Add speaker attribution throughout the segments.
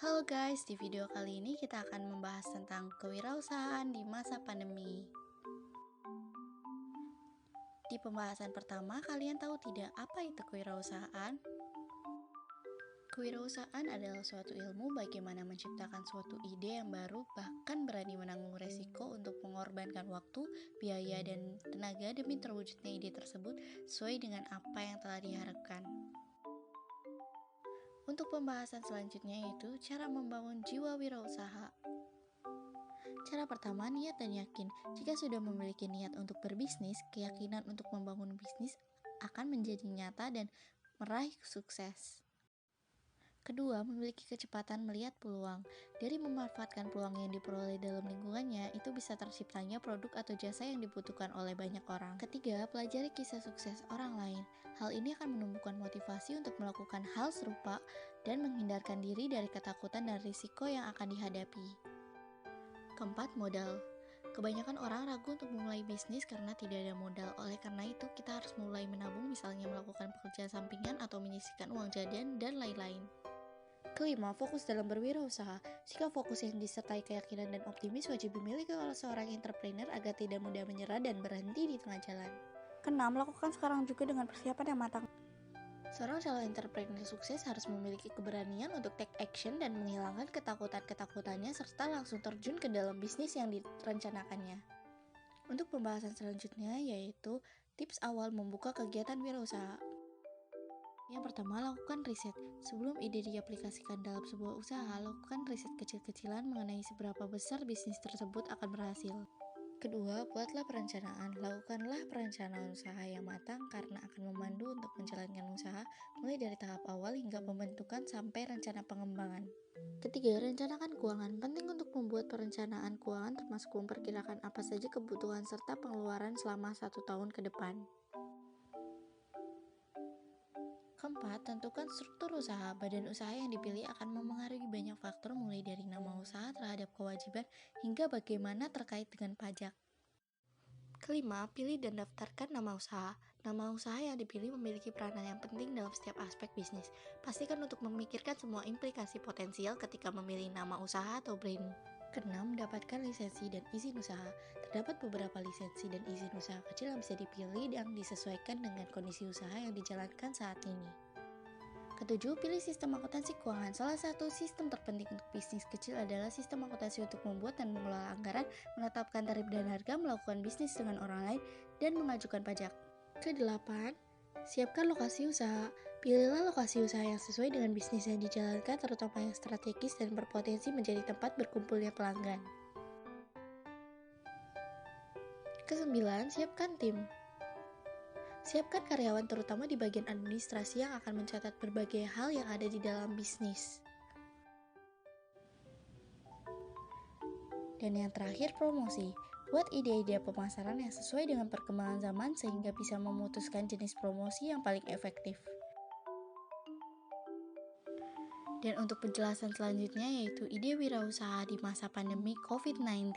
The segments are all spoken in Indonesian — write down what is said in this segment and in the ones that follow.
Speaker 1: Halo guys, di video kali ini kita akan membahas tentang kewirausahaan di masa pandemi. Di pembahasan pertama, kalian tahu tidak apa itu kewirausahaan? Kewirausahaan adalah suatu ilmu bagaimana menciptakan suatu ide yang baru, bahkan berani menanggung resiko untuk mengorbankan waktu, biaya, dan tenaga demi terwujudnya ide tersebut sesuai dengan apa yang telah diharapkan. Untuk pembahasan selanjutnya yaitu cara membangun jiwa wirausaha. Cara pertama, niat dan yakin. Jika sudah memiliki niat untuk berbisnis, keyakinan untuk membangun bisnis akan menjadi nyata dan meraih sukses. Kedua, memiliki kecepatan melihat peluang. Dari memanfaatkan peluang yang diperoleh dalam lingkungannya, itu bisa terciptanya produk atau jasa yang dibutuhkan oleh banyak orang. Ketiga, pelajari kisah sukses orang lain. Hal ini akan menumbuhkan motivasi untuk melakukan hal serupa dan menghindarkan diri dari ketakutan dan risiko yang akan dihadapi. Keempat, modal. Kebanyakan orang ragu untuk memulai bisnis karena tidak ada modal. Oleh karena itu, kita harus mulai menabung, misalnya melakukan pekerjaan sampingan atau menyisihkan uang jajan, dan lain-lain. Kelima, fokus dalam berwirausaha. Sikap fokus yang disertai keyakinan dan optimis wajib dimiliki oleh seorang entrepreneur agar tidak mudah menyerah dan berhenti di tengah jalan. Keenam, lakukan sekarang juga dengan persiapan yang matang. Seorang calon entrepreneur sukses harus memiliki keberanian untuk take action dan menghilangkan ketakutan-ketakutannya serta langsung terjun ke dalam bisnis yang direncanakannya. Untuk pembahasan selanjutnya yaitu tips awal membuka kegiatan wirausaha. Yang pertama, lakukan riset. Sebelum ide diaplikasikan dalam sebuah usaha, lakukan riset kecil-kecilan mengenai seberapa besar bisnis tersebut akan berhasil. Kedua, buatlah perencanaan. Lakukanlah perencanaan usaha yang matang karena akan memandu untuk menjalankan usaha mulai dari tahap awal hingga pembentukan sampai rencana pengembangan. Ketiga, rencanakan keuangan. Penting untuk membuat perencanaan keuangan termasuk memperkirakan apa saja kebutuhan serta pengeluaran selama 1 tahun ke depan. Keempat, tentukan struktur usaha. Badan usaha yang dipilih akan memengaruhi banyak faktor mulai dari nama usaha terhadap kewajiban hingga bagaimana terkait dengan pajak. Kelima, pilih dan daftarkan nama usaha. Nama usaha yang dipilih memiliki peranan yang penting dalam setiap aspek bisnis. Pastikan untuk memikirkan semua implikasi potensial ketika memilih nama usaha atau brand. Keenam, dapatkan lisensi dan izin usaha. Terdapat beberapa lisensi dan izin usaha kecil yang bisa dipilih yang disesuaikan dengan kondisi usaha yang dijalankan saat ini. Ketujuh, pilih sistem akuntansi keuangan. Salah satu sistem terpenting untuk bisnis kecil adalah sistem akuntansi untuk membuat dan mengelola anggaran, menetapkan tarif dan harga, melakukan bisnis dengan orang lain, dan mengajukan pajak. Kedelapan, siapkan lokasi usaha. Pilihlah lokasi usaha yang sesuai dengan bisnis yang dijalankan, terutama yang strategis dan berpotensi menjadi tempat berkumpulnya pelanggan. Kesembilan, siapkan tim. Siapkan karyawan terutama di bagian administrasi yang akan mencatat berbagai hal yang ada di dalam bisnis. Dan yang terakhir, promosi. Buat ide-ide pemasaran yang sesuai dengan perkembangan zaman sehingga bisa memutuskan jenis promosi yang paling efektif. Dan untuk penjelasan selanjutnya yaitu ide wirausaha di masa pandemi COVID-19.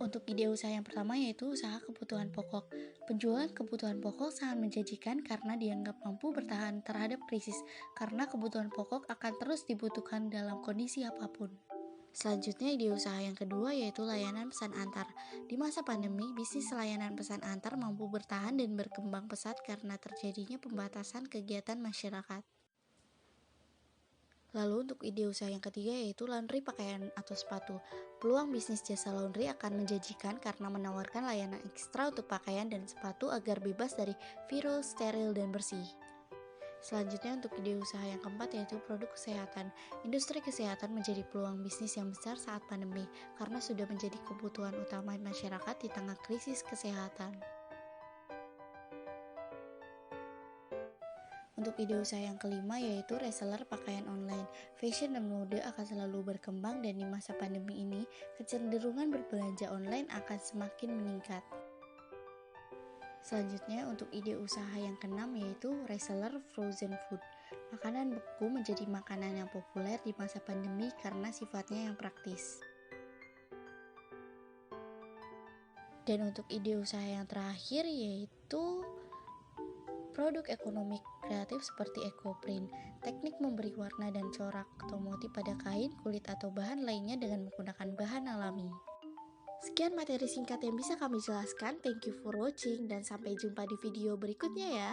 Speaker 1: Untuk ide usaha yang pertama yaitu usaha kebutuhan pokok. Penjualan kebutuhan pokok sangat menjanjikan karena dianggap mampu bertahan terhadap krisis karena kebutuhan pokok akan terus dibutuhkan dalam kondisi apapun. Selanjutnya ide usaha yang kedua yaitu layanan pesan antar. Di masa pandemi, bisnis layanan pesan antar mampu bertahan dan berkembang pesat karena terjadinya pembatasan kegiatan masyarakat. Lalu untuk ide usaha yang ketiga yaitu laundry pakaian atau sepatu. Peluang bisnis jasa laundry akan menjanjikan karena menawarkan layanan ekstra untuk pakaian dan sepatu agar bebas dari virus, steril, dan bersih. Selanjutnya untuk ide usaha yang keempat yaitu produk kesehatan. Industri kesehatan menjadi peluang bisnis yang besar saat pandemi karena sudah menjadi kebutuhan utama masyarakat di tengah krisis kesehatan. Untuk ide usaha yang kelima yaitu reseller pakaian online. Fashion dan mode akan selalu berkembang dan di masa pandemi ini, kecenderungan berbelanja online akan semakin meningkat. Selanjutnya untuk ide usaha yang keenam yaitu reseller frozen food. Makanan beku menjadi makanan yang populer di masa pandemi karena sifatnya yang praktis. Dan untuk ide usaha yang terakhir yaitu produk ekonomi kreatif seperti ekoprint, teknik memberi warna dan corak atau motif pada kain, kulit atau bahan lainnya dengan menggunakan bahan alami. Sekian materi singkat yang bisa kami jelaskan. Thank you for watching dan sampai jumpa di video berikutnya ya.